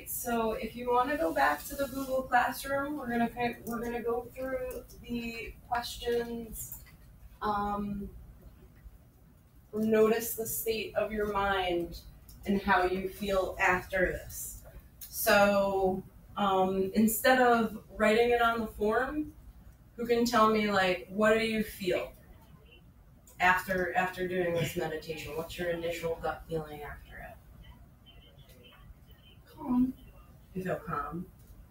So if you want to go back to the Google Classroom, we're gonna go through the questions. Um, Notice the state of your mind and how you feel after this. So instead of writing it on the form, who can tell me, like, what do you feel after doing this meditation? What's your initial gut feeling after it? Calm. You feel calm.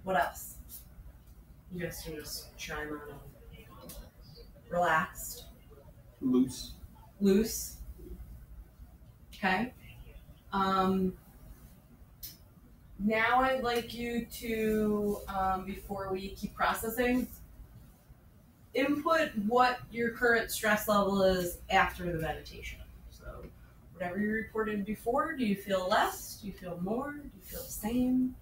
What else? You guys can just chime on in. Relaxed. Loose. Loose. Okay. Now I'd like you to, before we keep processing, input what your current stress level is after the meditation. So whatever you reported before, do you feel less? Do you feel more? Do you feel the same?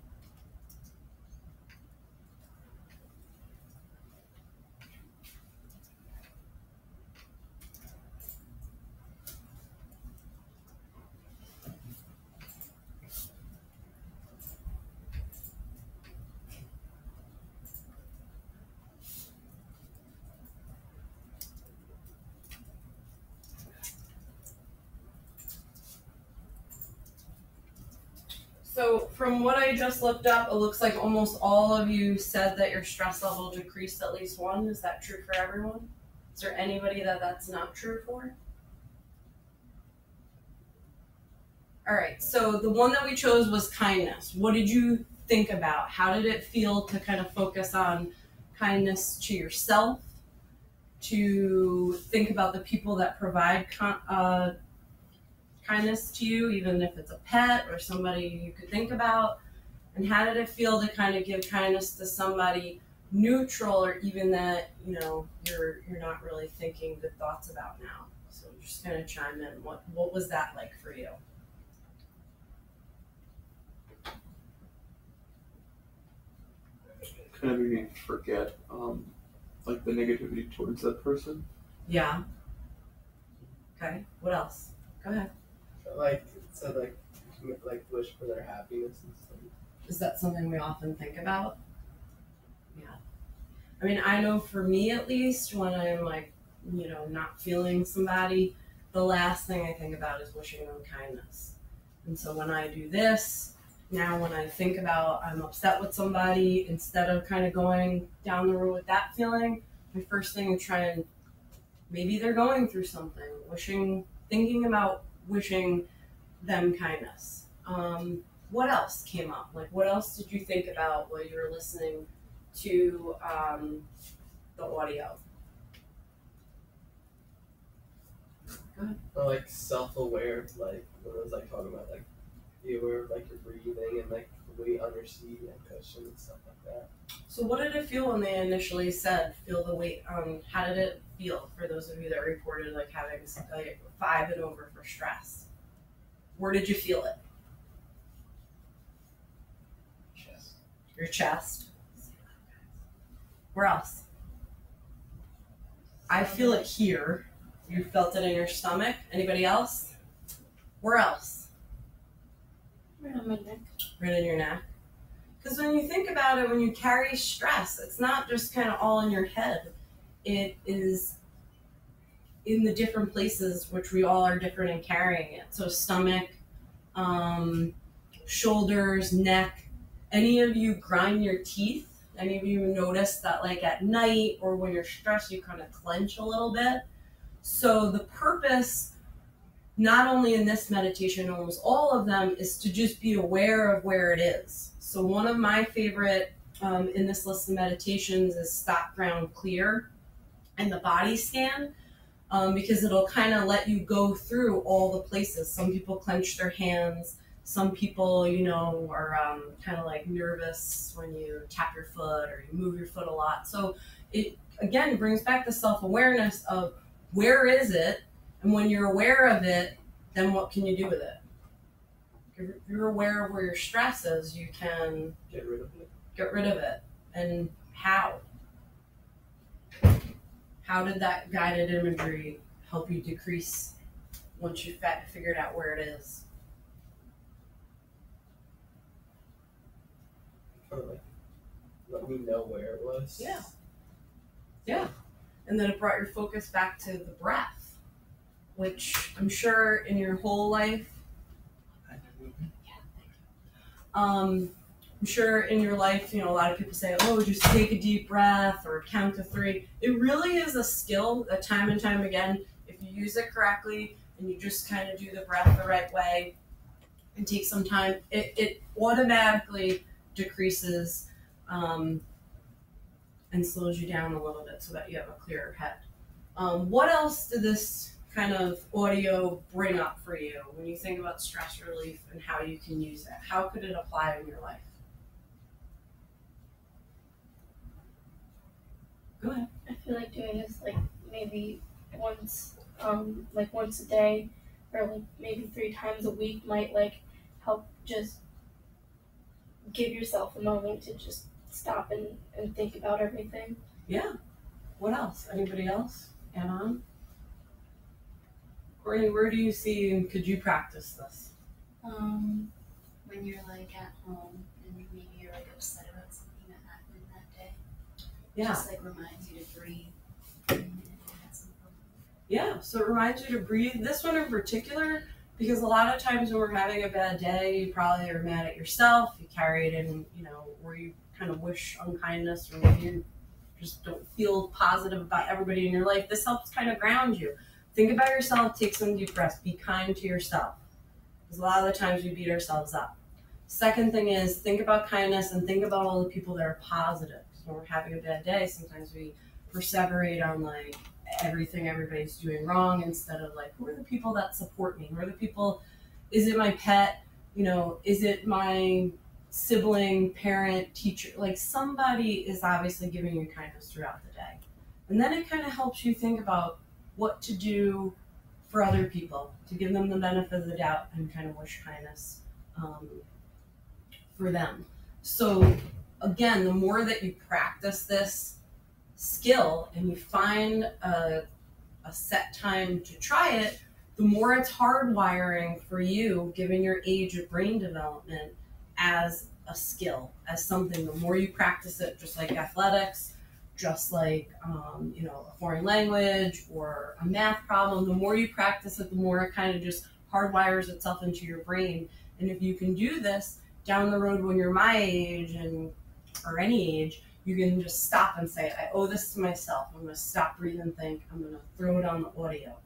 So from what I just looked up, it looks like almost all of you said that your stress level decreased at least one. Is that true for everyone? Is there anybody that that's not true for? All right, so the one that we chose was kindness. What did you think about? How did it feel to kind of focus on kindness to yourself, to think about the people that provide kindness to you, even if it's a pet or somebody you could think about? And how did it feel to kind of give kindness to somebody neutral, or even that you're not really thinking good thoughts about now? So I'm just gonna chime in. What was that like for you? Kind of made me forget, like the negativity towards that person. Yeah. Okay. What else? Go ahead. Like it said, like wish for their happiness and stuff. Is that something we often think about? Yeah. I mean, I know for me at least, when I'm like, not feeling somebody, the last thing I think about is wishing them kindness. And so when I do this, now when I think about I'm upset with somebody, instead of kind of going down the road with that feeling, my first thing is trying, maybe they're going through something, thinking about wishing them kindness. What else came up? Like, what else did you think about while you were listening to the audio? Go ahead. Or like self-aware, like when it was like talking about like be aware of like your breathing and like the weight on your seat and cushion and stuff like that. So what did it feel when they initially said feel the weight? How did it feel for those of you that reported like having like 5 and over for stress? Where did you feel it? Chest. Your chest. Where else? I feel it here. You felt it in your stomach. Anybody else? Where else? Right on my neck. Right in your neck. Because when you think about it, when you carry stress, it's not just kind of all in your head. It is in the different places, which we all are different in carrying it. So stomach, shoulders, neck. Any of you grind your teeth? Any of you notice that like at night or when you're stressed, you kind of clench a little bit? So the purpose, not only in this meditation, almost all of them, is to just be aware of where it is. So one of my favorite in this list of meditations is Stop, Ground, Clear, and the body scan, because it'll kind of let you go through all the places. Some people clench their hands. Some people, are kind of like nervous when you tap your foot or you move your foot a lot. So it, again, brings back the self-awareness of where is it? And when you're aware of it, then what can you do with it? If you're aware of where your stress is, you can Get rid of it. Get rid of it. And how? How did that guided imagery help you decrease once you figured out where it is? or like let me know where it was. Yeah. Yeah. And then it brought your focus back to the breath, which I'm sure in your whole life, I'm sure in your life, a lot of people say, oh, just take a deep breath or count to 3. It really is a skill that time and time again, if you use it correctly and you just kind of do the breath the right way and take some time, it automatically decreases and slows you down a little bit so that you have a clearer head. What else did this kind of audio bring up for you when you think about stress relief and how you can use it? How could it apply in your life? Go ahead. I feel like doing this like maybe once a day or like maybe 3 times a week might like help just give yourself a moment to just stop and think about everything. Yeah. What else? Anybody else? Add on? Courtney, where do you see and could you practice this? When you're like at home and maybe you're like upset about something that happened that day. Yeah. Just like reminds you to breathe. And have some fun. Yeah, so it reminds you to breathe. This one in particular, because a lot of times when we're having a bad day, you probably are mad at yourself. You carry it in, where you kind of wish unkindness, or maybe you just don't feel positive about everybody in your life. This helps kind of ground you. Think about yourself, take some deep breaths, be kind to yourself. Because a lot of the times we beat ourselves up. Second thing is think about kindness and think about all the people that are positive. Because when we're having a bad day, sometimes we perseverate on like everything everybody's doing wrong instead of like, who are the people that support me? Who are the people, is it my pet? Is it my sibling, parent, teacher? Like somebody is obviously giving you kindness throughout the day. And then it kind of helps you think about what to do for other people, to give them the benefit of the doubt and kind of wish kindness for them. So again, the more that you practice this skill and you find a set time to try it, the more it's hardwiring for you, given your age of brain development, as a skill, as something. The more you practice it, just like athletics, just like a foreign language or a math problem, the more you practice it, the more it kind of just hardwires itself into your brain. And if you can do this down the road when you're my age or any age, you can just stop and say, I owe this to myself. I'm going to stop, breathe, and think. I'm going to throw it on the audio.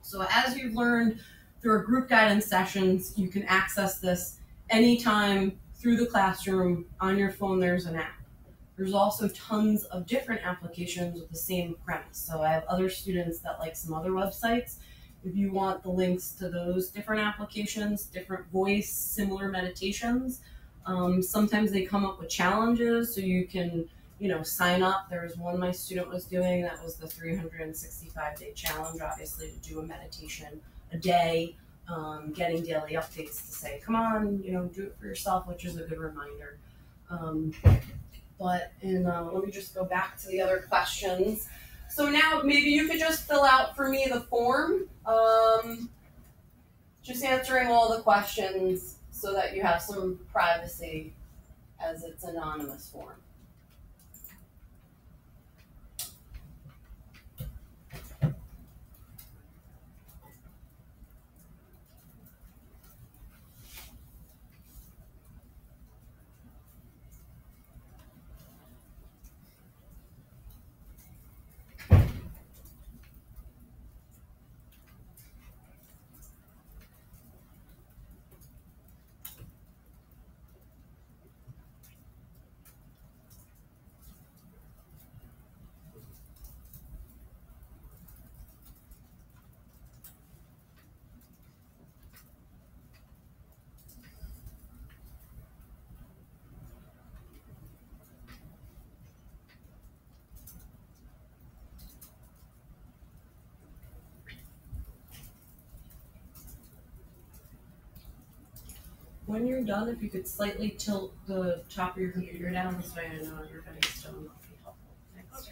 So as you've learned through our group guidance sessions, you can access this anytime through the classroom. On your phone, there's an app. There's also tons of different applications with the same premise. So I have other students that like some other websites. If you want the links to those different applications, different voice, similar meditations, sometimes they come up with challenges so you can, sign up. There was one my student was doing that was the 365-day challenge, obviously, to do a meditation a day, getting daily updates to say, come on, do it for yourself, which is a good reminder. Let me just go back to the other questions. So now maybe you could just fill out for me the form, just answering all the questions so that you have some privacy as it's anonymous form. When you're done, if you could slightly tilt the top of your computer down, this way I know everybody's still in, that would be helpful. Thanks.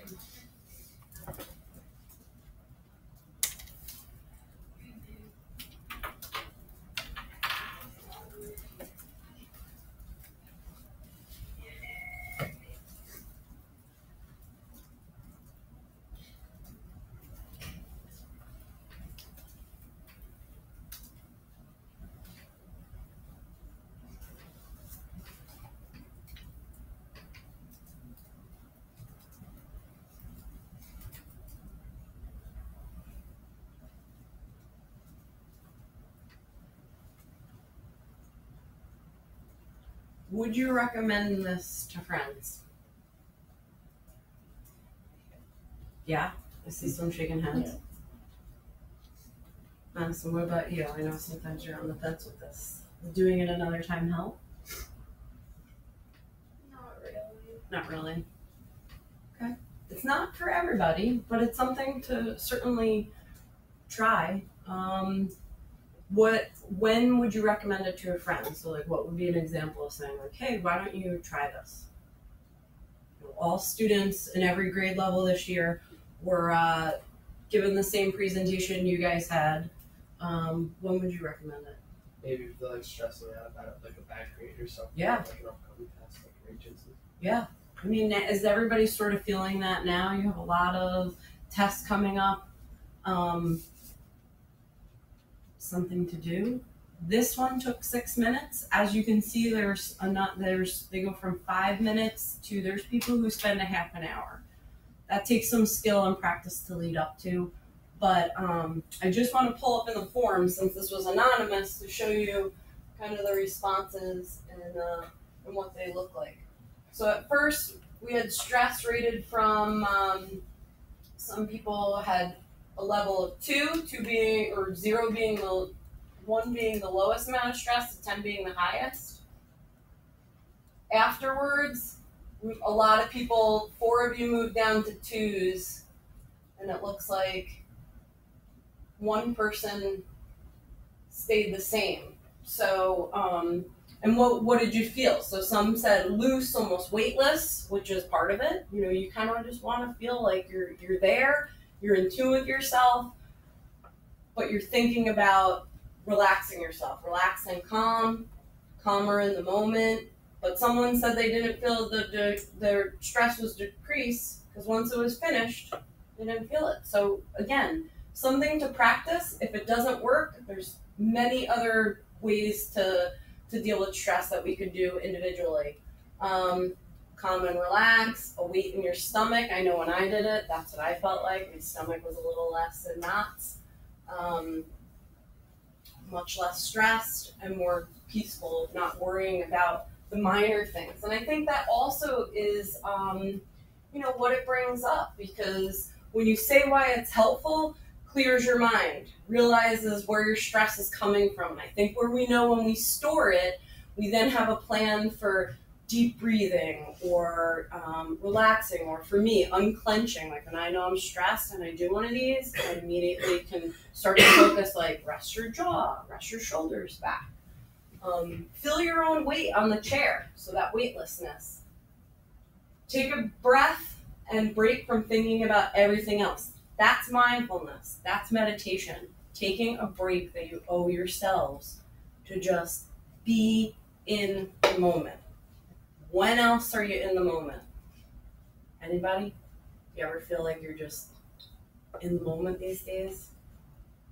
Would you recommend this to friends? Yeah, I see some shaking heads. Yeah. Madison, what about you? I know sometimes you're on the fence with this. Would doing it another time help? Not really. Not really. Okay. It's not for everybody, but it's something to certainly try. When would you recommend it to a friend? So like what would be an example of saying like, hey, why don't you try this? All students in every grade level this year were given the same presentation you guys had. When would you recommend it? Maybe if they're like stressing out about like a bad grade or something. Yeah. Like an upcoming test, like emergency. Yeah. I mean, is everybody sort of feeling that now? You have a lot of tests coming up. Something to do. This one took 6 minutes. As you can see, they go from 5 minutes to there's people who spend a half an hour. That takes some skill and practice to lead up to. But I just want to pull up in the form, since this was anonymous, to show you kind of the responses and what they look like. So at first, we had stress rated from, some people had a level of 2 being, or 0 being 1 being the lowest amount of stress, 10 being the highest. Afterwards, a lot of people, 4 of you moved down to 2s, and it looks like 1 person stayed the same. So, and what did you feel? So some said loose, almost weightless, which is part of it. You know, you kind of just want to feel like you're there, you're in tune with yourself, but you're thinking about relaxing yourself, relaxing, calmer in the moment. But someone said they didn't feel their stress was decreased because once it was finished, they didn't feel it. So again, something to practice. If it doesn't work, there's many other ways to deal with stress that we could do individually. Calm and relax, a weight in your stomach. I know when I did it, that's what I felt like. My stomach was a little less in knots, much less stressed and more peaceful, not worrying about the minor things. And I think that also is, what it brings up, because when you say why it's helpful, clears your mind, realizes where your stress is coming from. And I think where we know when we store it, we then have a plan for deep breathing or relaxing, or for me, unclenching. Like when I know I'm stressed and I do one of these, I immediately can start to focus, like rest your jaw, rest your shoulders back. Feel your own weight on the chair, so that weightlessness. Take a breath and break from thinking about everything else. That's mindfulness. That's meditation. Taking a break that you owe yourselves to just be in the moment. When else are you in the moment? Anybody? You ever feel like you're just in the moment these days?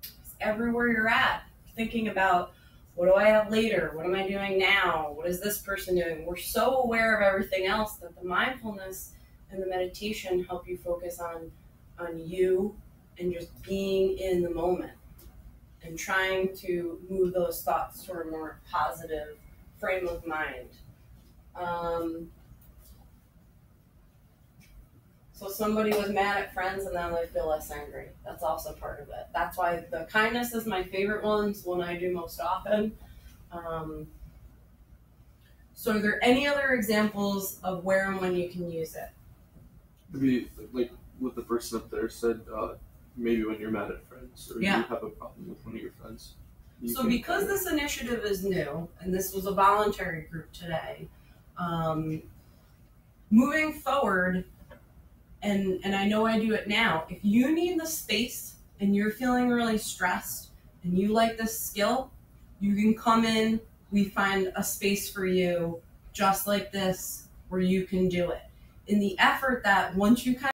It's everywhere you're at, thinking about, what do I have later? What am I doing now? What is this person doing? We're so aware of everything else that the mindfulness and the meditation help you focus on you and just being in the moment and trying to move those thoughts to a more positive frame of mind. So somebody was mad at friends and now they feel less angry. That's also part of it. That's why the kindness is my favorite ones, one I do most often. So are there any other examples of where and when you can use it? Maybe like what the person up there said, maybe when you're mad at friends or you have a problem with one of your friends. So because this initiative is new, and this was a voluntary group today, moving forward, and I know I do it now, if you need the space and you're feeling really stressed and you like this skill, you can come in, we find a space for you just like this where you can do it. In the effort that once you kind